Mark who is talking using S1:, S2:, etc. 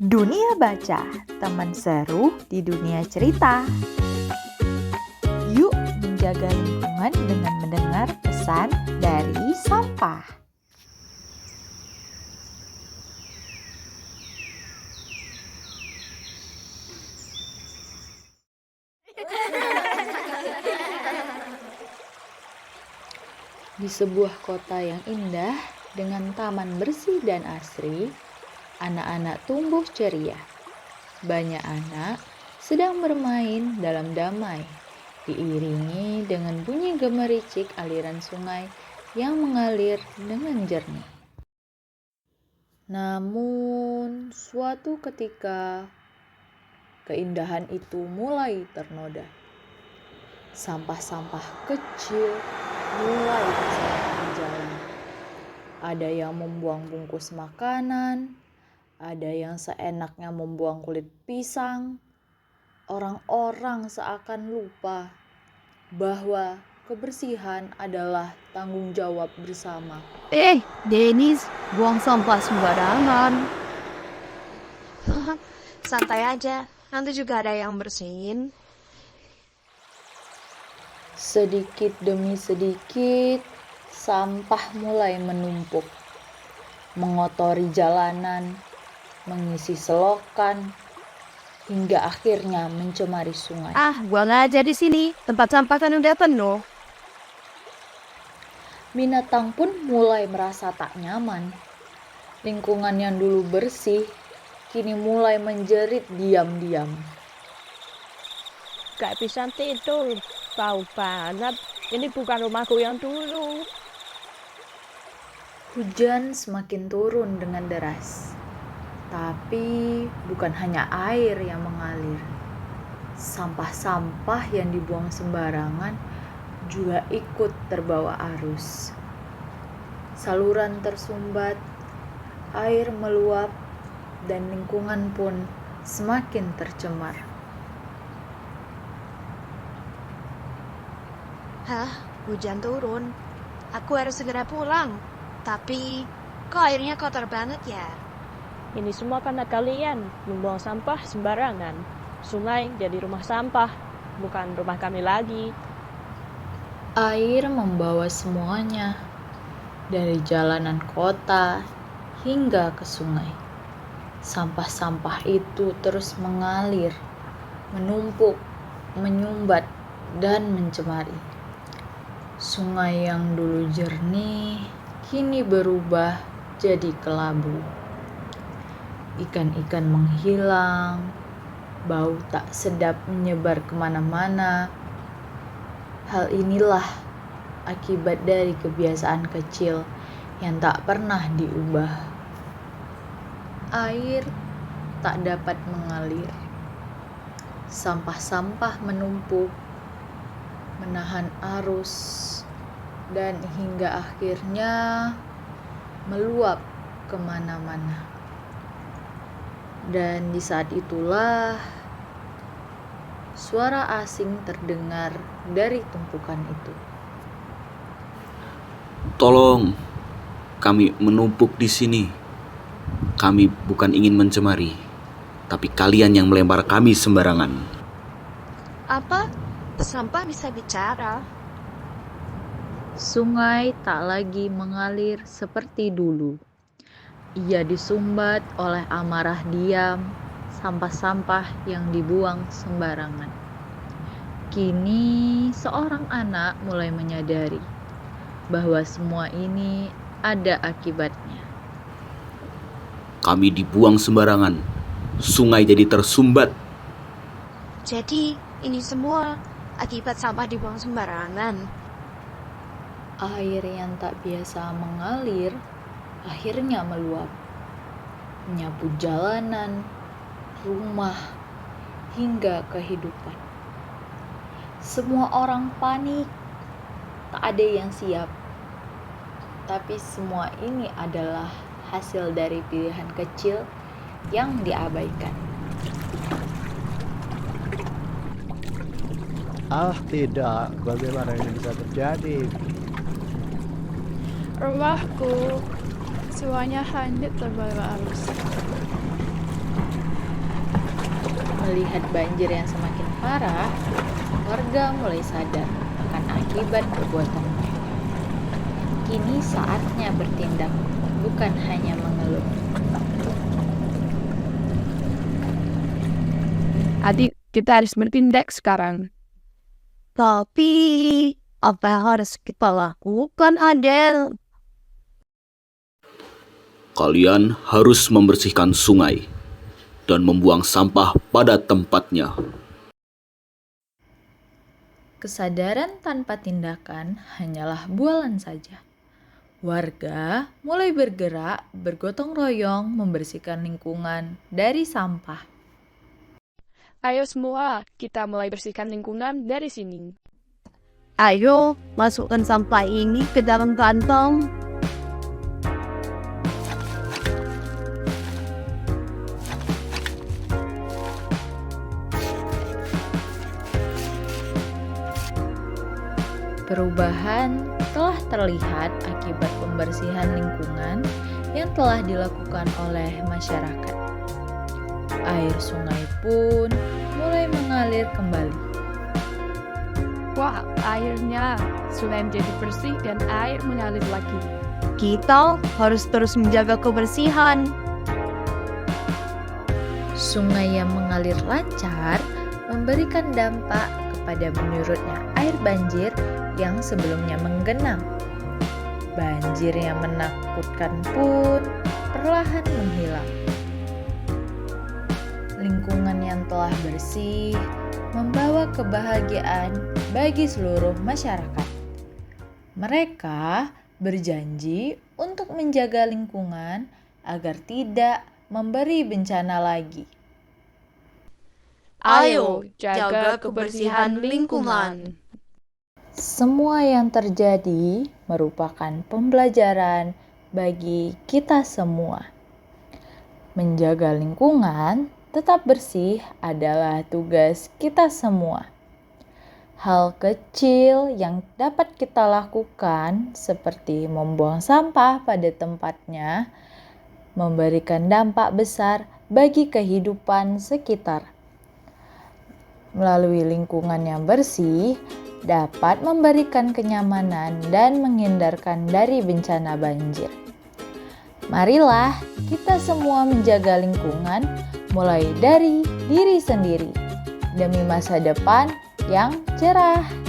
S1: Dunia Baca, teman seru di dunia cerita. Yuk menjaga lingkungan dengan mendengar pesan dari sampah. Di sebuah kota yang indah dengan taman bersih dan asri, anak-anak tumbuh ceria. Banyak anak sedang bermain dalam damai, diiringi dengan bunyi gemericik aliran sungai yang mengalir dengan jernih. Namun, suatu ketika keindahan itu mulai ternoda. Sampah-sampah kecil mulai berserakan di jalan. Ada yang membuang bungkus makanan, ada yang seenaknya membuang kulit pisang. Orang-orang seakan lupa bahwa kebersihan adalah tanggung jawab bersama.
S2: Dennis, buang sampah sembarangan.
S3: Santai aja, nanti juga ada yang bersihin.
S1: Sedikit demi sedikit, sampah mulai menumpuk, mengotori jalanan, mengisi selokan, hingga akhirnya mencemari sungai.
S2: Buang aja di sini, tempat sampah kan udah penuh.
S1: Binatang pun mulai merasa tak nyaman. Lingkungan yang dulu bersih, kini mulai menjerit diam-diam.
S4: Gak bisa tidur, bau banget. Ini bukan rumahku yang dulu.
S1: Hujan semakin turun dengan deras. Tapi bukan hanya air yang mengalir. Sampah-sampah yang dibuang sembarangan juga ikut terbawa arus. Saluran tersumbat, air meluap, dan lingkungan pun semakin tercemar.
S3: Hujan turun. Aku harus segera pulang. Tapi, kok airnya kotor banget ya?
S4: Ini semua karena kalian membuang sampah sembarangan. Sungai jadi rumah sampah, bukan rumah kami lagi.
S1: Air membawa semuanya, dari jalanan kota hingga ke sungai. Sampah-sampah itu terus mengalir, menumpuk, menyumbat, dan mencemari. Sungai yang dulu jernih, kini berubah jadi kelabu. Ikan-ikan menghilang, bau tak sedap menyebar kemana-mana. Hal inilah akibat dari kebiasaan kecil yang tak pernah diubah. Air tak dapat mengalir. Sampah-sampah menumpuk, menahan arus, dan hingga akhirnya meluap kemana-mana. Dan di saat itulah suara asing terdengar dari tumpukan itu.
S5: Tolong, kami menumpuk di sini. Kami bukan ingin mencemari, tapi kalian yang melempar kami sembarangan.
S3: Apa? Sampah bisa bicara?
S1: Sungai tak lagi mengalir seperti dulu. Ia disumbat oleh amarah diam, sampah-sampah yang dibuang sembarangan. Kini seorang anak mulai menyadari bahwa semua ini ada akibatnya.
S5: Kami dibuang sembarangan, sungai jadi tersumbat.
S3: Jadi, ini semua akibat sampah dibuang sembarangan.
S1: Air yang tak biasa mengalir akhirnya meluap, menyapu jalanan, rumah, hingga kehidupan. Semua orang panik, tak ada yang siap. Tapi semua ini adalah hasil dari pilihan kecil yang diabaikan.
S6: Tidak, bagaimana ini bisa terjadi?
S7: Rumahku semuanya hanyut terbawa arus.
S1: Melihat banjir yang semakin parah, warga mulai sadar akan akibat perbuatannya. Kini saatnya bertindak, bukan hanya mengeluh.
S2: Adik, kita harus bertindak sekarang. Tapi, apa yang harus kita lakukan, Adel?
S5: Kalian harus membersihkan sungai dan membuang sampah pada tempatnya.
S1: Kesadaran tanpa tindakan hanyalah bualan saja. Warga mulai bergerak bergotong royong membersihkan lingkungan dari sampah.
S7: Ayo semua, kita mulai bersihkan lingkungan dari sini.
S2: Ayo, masukkan sampah ini ke dalam kantong.
S1: Perubahan telah terlihat akibat pembersihan lingkungan yang telah dilakukan oleh masyarakat. Air sungai pun mulai mengalir kembali.
S7: Wah, airnya sudah menjadi bersih dan air mengalir lagi.
S2: Kita harus terus menjaga kebersihan.
S1: Sungai yang mengalir lancar memberikan dampak kepada menurutnya air banjir yang sebelumnya menggenang. Banjir yang menakutkan pun perlahan menghilang. Lingkungan yang telah bersih membawa kebahagiaan bagi seluruh masyarakat. Mereka berjanji untuk menjaga lingkungan agar tidak memberi bencana lagi.
S7: Ayo, jaga kebersihan lingkungan.
S1: Semua yang terjadi merupakan pembelajaran bagi kita semua. Menjaga lingkungan tetap bersih adalah tugas kita semua. Hal kecil yang dapat kita lakukan seperti membuang sampah pada tempatnya memberikan dampak besar bagi kehidupan sekitar. Melalui lingkungan yang bersih dapat memberikan kenyamanan dan menghindarkan dari bencana banjir. Marilah kita semua menjaga lingkungan mulai dari diri sendiri demi masa depan yang cerah.